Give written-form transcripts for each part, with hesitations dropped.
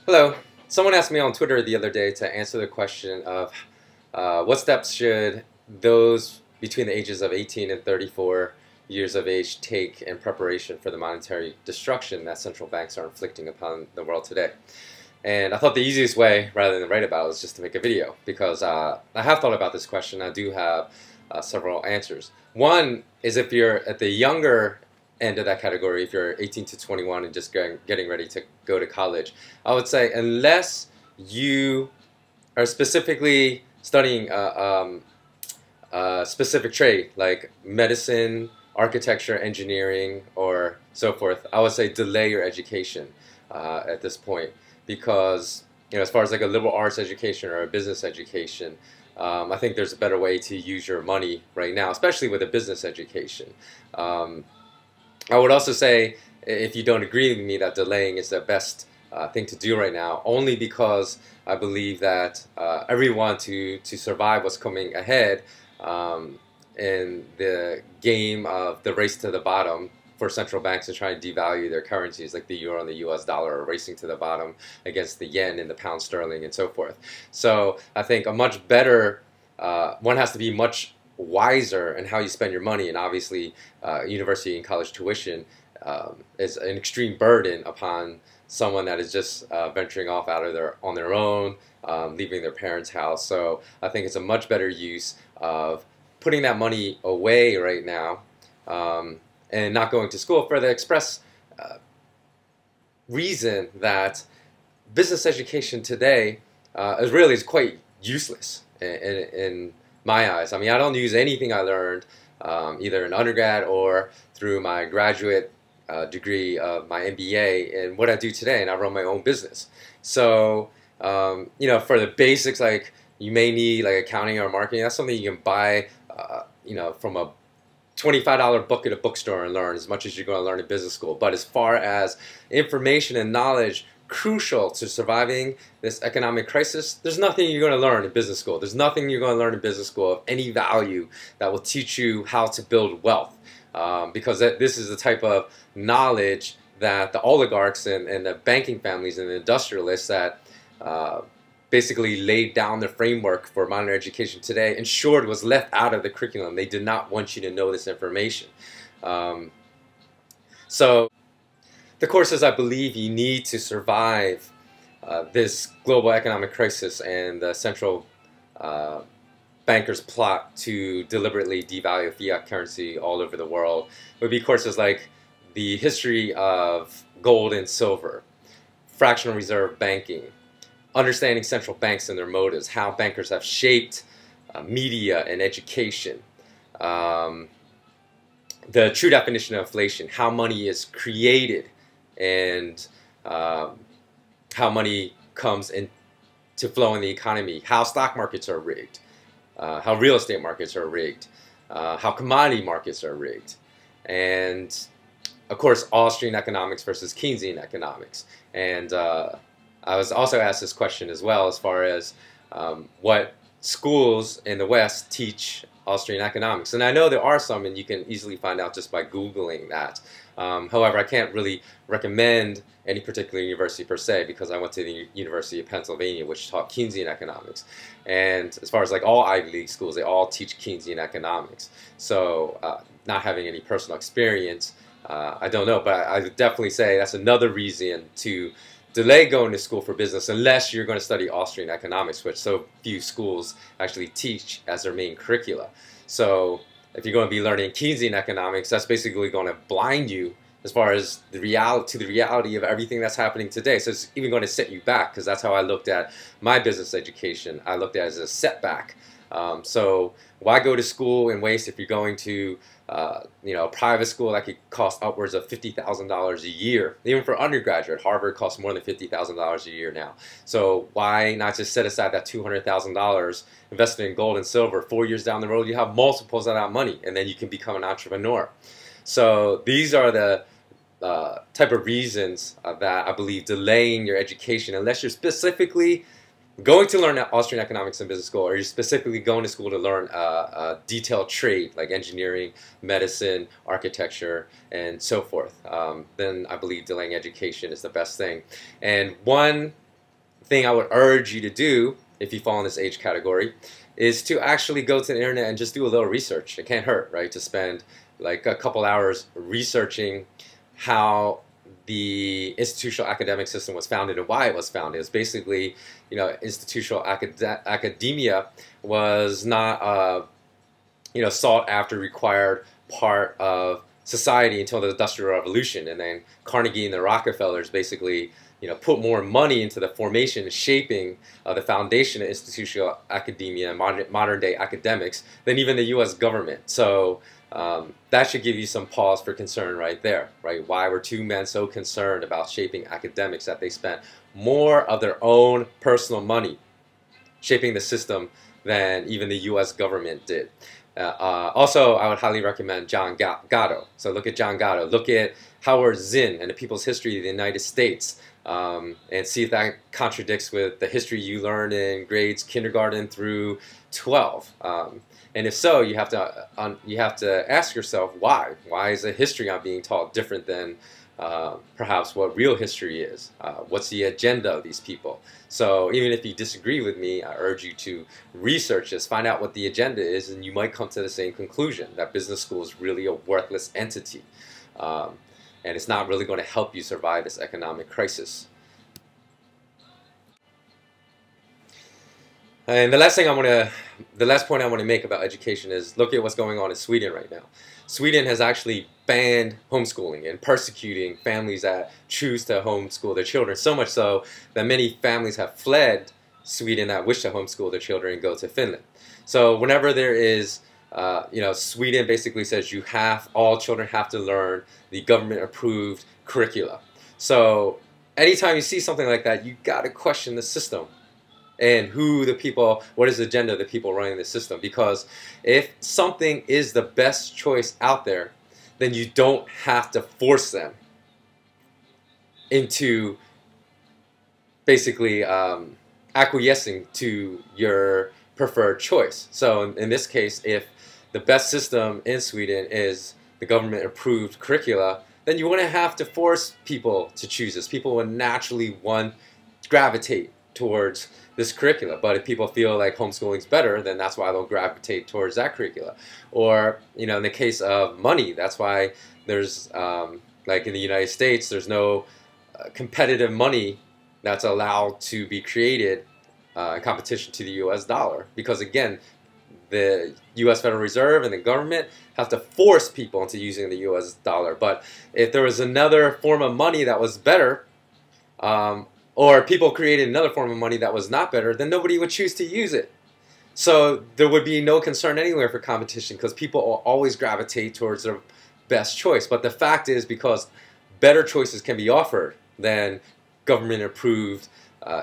Hello. Someone asked me on Twitter the other day to answer the question of what steps should those between the ages of 18 and 34 years of age take in preparation for the monetary destruction that central banks are inflicting upon the world today. And I thought the easiest way, rather than write about it, was just to make a video because I have thought about this question. I do have several answers. One is if you're at the younger end of that category, if you're 18 to 21 and just getting ready to go to college, I would say unless you are specifically studying a specific trade like medicine, architecture, engineering, or so forth, I would say delay your education at this point because as far as like a liberal arts education or a business education, I think there's a better way to use your money right now, especially with a business education. I would also say, if you don't agree with me, that delaying is the best thing to do right now, only because I believe that everyone to survive what's coming ahead in the game of the race to the bottom for central banks to try and devalue their currencies like the euro and the US dollar are racing to the bottom against the yen and the pound sterling and so forth. So I think a much better, one has to be much wiser in how you spend your money, and obviously university and college tuition is an extreme burden upon someone that is just venturing off on their own, leaving their parents' house. So I think it's a much better use of putting that money away right now and not going to school for the express reason that business education today is quite useless in my eyes. I mean, I don't use anything I learned either in undergrad or through my graduate degree of my MBA in what I do today, and I run my own business. So, for the basics, like you may need like accounting or marketing, that's something you can buy, from a $25 book at a bookstore and learn as much as you're going to learn in business school. But as far as information and knowledge crucial to surviving this economic crisis, there's nothing you're going to learn in business school. There's nothing you're going to learn in business school of any value that will teach you how to build wealth, because this is the type of knowledge that the oligarchs and the banking families and the industrialists that basically laid down the framework for modern education today ensured was left out of the curriculum. They did not want you to know this information. So the courses I believe you need to survive this global economic crisis and the central bankers' plot to deliberately devalue fiat currency all over the world would be courses like the history of gold and silver, fractional reserve banking, understanding central banks and their motives, how bankers have shaped media and education, the true definition of inflation, how money is created, and how money comes in to flow in the economy, how stock markets are rigged, how real estate markets are rigged, how commodity markets are rigged, and of course Austrian economics versus Keynesian economics. And I was also asked this question as well, as far as what schools in the West teach Austrian economics. And I know there are some, and you can easily find out just by Googling that. However, I can't really recommend any particular university per se, because I went to the University of Pennsylvania, which taught Keynesian economics. And as far as like all Ivy League schools, they all teach Keynesian economics. So not having any personal experience, I don't know, but I would definitely say that's another reason to delay going to school for business unless you're going to study Austrian economics, which so few schools actually teach as their main curricula. So if you're going to be learning Keynesian economics, that's basically going to blind you as far as the reality of everything that's happening today. So it's even going to set you back, because that's how I looked at my business education. I looked at it as a setback. So why go to school and waste if you're going to a private school that could cost upwards of $50,000 a year? Even for undergraduate, Harvard costs more than $50,000 a year now. So why not just set aside that $200,000, invest it in gold and silver? 4 years down the road, you have multiples of that money, and then you can become an entrepreneur. So these are the type of reasons that I believe delaying your education, unless you're specifically going to learn Austrian economics in business school, or you're specifically going to school to learn a detailed trade like engineering, medicine, architecture, and so forth, then I believe delaying education is the best thing. And one thing I would urge you to do if you fall in this age category is to actually go to the internet and just do a little research. It can't hurt, right? To spend like a couple hours researching how the institutional academic system was founded and why it was founded. It's basically, institutional academia was not, sought after, required part of society until the Industrial Revolution, and then Carnegie and the Rockefellers basically, put more money into the formation and shaping the foundation of institutional academia and modern day academics than even the U.S. government. So that should give you some pause for concern right there, right? Why were two men so concerned about shaping academics that they spent more of their own personal money shaping the system than even the U.S. government did? Also, I would highly recommend John Gatto. So look at John Gatto. Look at Howard Zinn and the People's History of the United States, and see if that contradicts with the history you learned in grades kindergarten through 12. And if so, you have to ask yourself why. Why is the history I'm being taught different than perhaps what real history is? What's the agenda of these people? So even if you disagree with me, I urge you to research this, find out what the agenda is, and you might come to the same conclusion, that business school is really a worthless entity. And it's not really going to help you survive this economic crisis. And the last point I want to make about education is look at what's going on in Sweden right now. Sweden has actually banned homeschooling and persecuting families that choose to homeschool their children, so much so that many families have fled Sweden that wish to homeschool their children and go to Finland. So whenever there is, Sweden basically says all children have to learn the government-approved curricula. So anytime you see something like that, you got to question the system and what is the agenda of the people running the system. Because if something is the best choice out there, then you don't have to force them into basically acquiescing to your preferred choice. So in this case, if the best system in Sweden is the government-approved curricula, then you wouldn't have to force people to choose this. People would naturally gravitate towards this curricula. But if people feel like homeschooling is better, then that's why they'll gravitate towards that curricula. Or, in the case of money, that's why there's, like in the United States, there's no competitive money that's allowed to be created in competition to the US dollar. Because again, the US Federal Reserve and the government have to force people into using the US dollar. But if there was another form of money that was better, or people created another form of money that was not better, then nobody would choose to use it. So there would be no concern anywhere for competition because people will always gravitate towards their best choice. But the fact is, because better choices can be offered than government-approved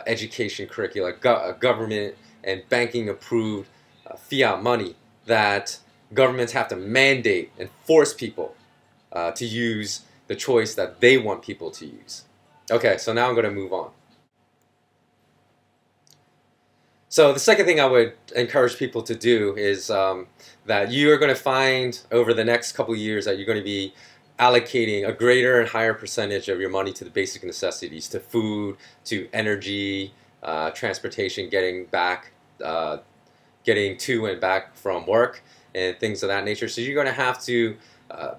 education curricula, government and banking-approved fiat money, that governments have to mandate and force people to use the choice that they want people to use. Okay, so now I'm going to move on. So the second thing I would encourage people to do is that you are going to find over the next couple of years that you're going to be allocating a greater and higher percentage of your money to the basic necessities, to food, to energy, transportation, getting to and back from work, and things of that nature. So you're going to have to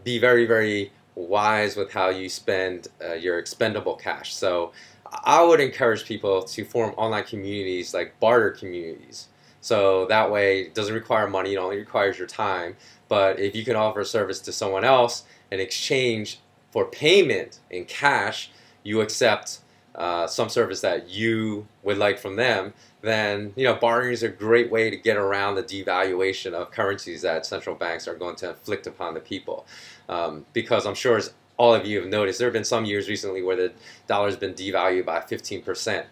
be very, very wise with how you spend your expendable cash. So I would encourage people to form online communities like barter communities. So that way it doesn't require money, it only requires your time. But if you can offer a service to someone else in exchange for payment in cash, you accept some service that you would like from them, then bartering is a great way to get around the devaluation of currencies that central banks are going to inflict upon the people. Because I'm sure, as all of you have noticed, there have been some years recently where the dollar has been devalued by 15%,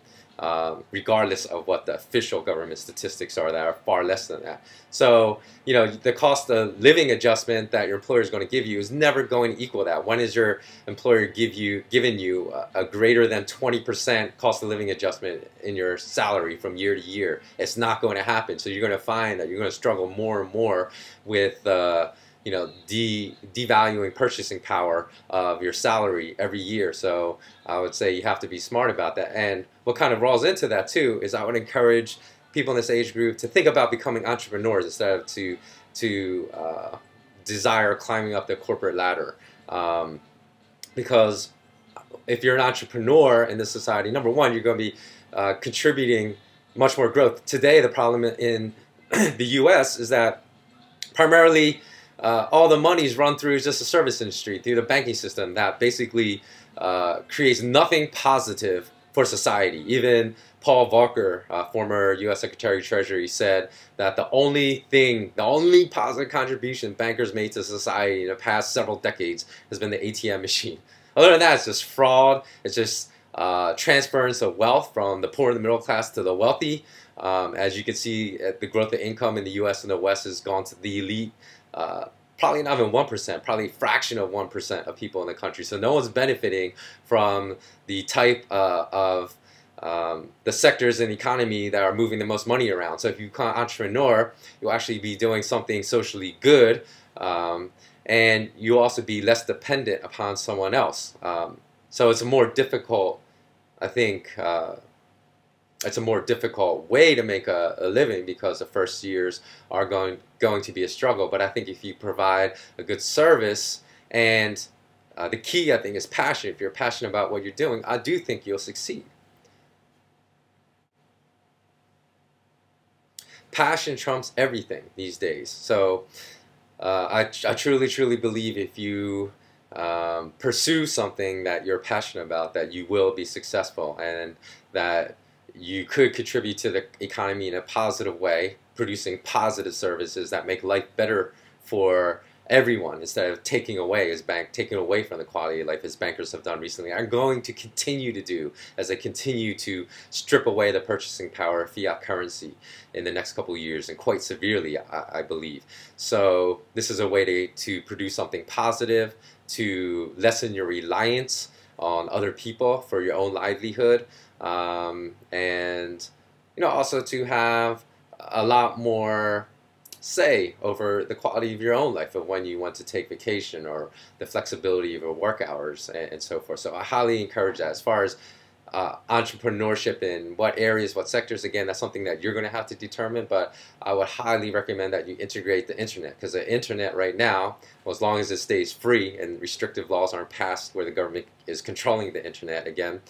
regardless of what the official government statistics are that are far less than that. So, the cost of living adjustment that your employer is going to give you is never going to equal that. When is your employer giving you a greater than 20% cost of living adjustment in your salary from year to year? It's not going to happen. So you're going to find that you're going to struggle more and more with devaluing purchasing power of your salary every year. So I would say you have to be smart about that. And what kind of rolls into that too is I would encourage people in this age group to think about becoming entrepreneurs instead of to desire climbing up the corporate ladder. Because if you're an entrepreneur in this society, number one, you're going to be contributing much more growth. Today, the problem in the U.S. is that primarily all the money is run through just the service industry, through the banking system that basically creates nothing positive for society. Even Paul Volcker, former U.S. Secretary of Treasury, said that the only positive contribution bankers made to society in the past several decades has been the ATM machine. Other than that, it's just fraud. It's just transference of wealth from the poor and the middle class to the wealthy. As you can see, the growth of income in the U.S. and the West has gone to the elite. Probably not even 1%, probably a fraction of 1% of people in the country. So no one's benefiting from the type of the sectors in the economy that are moving the most money around. So if you become an entrepreneur, you'll actually be doing something socially good, and you'll also be less dependent upon someone else. So it's a more difficult, I think, it's a more difficult way to make a living because the first years are going to be a struggle. But I think if you provide a good service, and the key, I think, is passion. If you're passionate about what you're doing, I do think you'll succeed. Passion trumps everything these days. So I truly believe if you pursue something that you're passionate about, that you will be successful, and that you could contribute to the economy in a positive way, producing positive services that make life better for everyone instead of taking away from the quality of life, as bankers have done recently, are going to continue to do as they continue to strip away the purchasing power of fiat currency in the next couple of years, and quite severely, I believe. So this is a way to produce something positive, to lessen your reliance on other people for your own livelihood, and also to have a lot more say over the quality of your own life, of when you want to take vacation, or the flexibility of your work hours, and so forth. So I highly encourage that. As far as entrepreneurship in what areas, what sectors, again, that's something that you're going to have to determine, but I would highly recommend that you integrate the internet, because the internet right now, well, as long as it stays free and restrictive laws aren't passed where the government is controlling the internet again,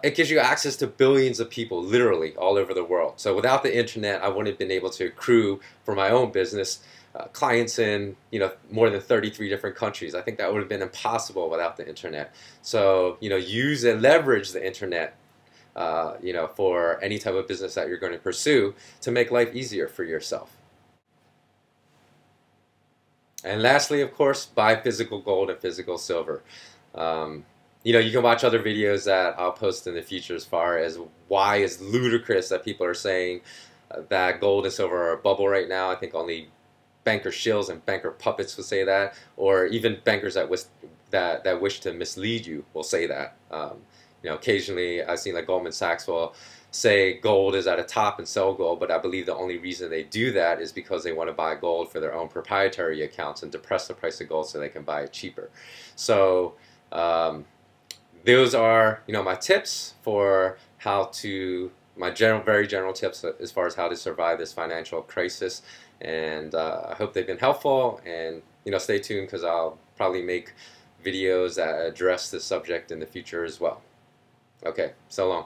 it gives you access to billions of people, literally, all over the world. So without the internet, I wouldn't have been able to accrue for my own business clients in more than 33 different countries. I think that would have been impossible without the internet. So use and leverage the internet for any type of business that you're going to pursue to make life easier for yourself. And lastly, of course, buy physical gold and physical silver. You can watch other videos that I'll post in the future as far as why it's ludicrous that people are saying that gold and silver are a bubble right now. I think only banker shills and banker puppets would say that, or even bankers that wish to mislead you will say that. Occasionally I've seen like Goldman Sachs will say gold is at a top and sell gold, but I believe the only reason they do that is because they want to buy gold for their own proprietary accounts and depress the price of gold so they can buy it cheaper. So those are my tips for very general tips as far as how to survive this financial crisis, and I hope they've been helpful. And stay tuned, because I'll probably make videos that address this subject in the future as well. Okay, so long.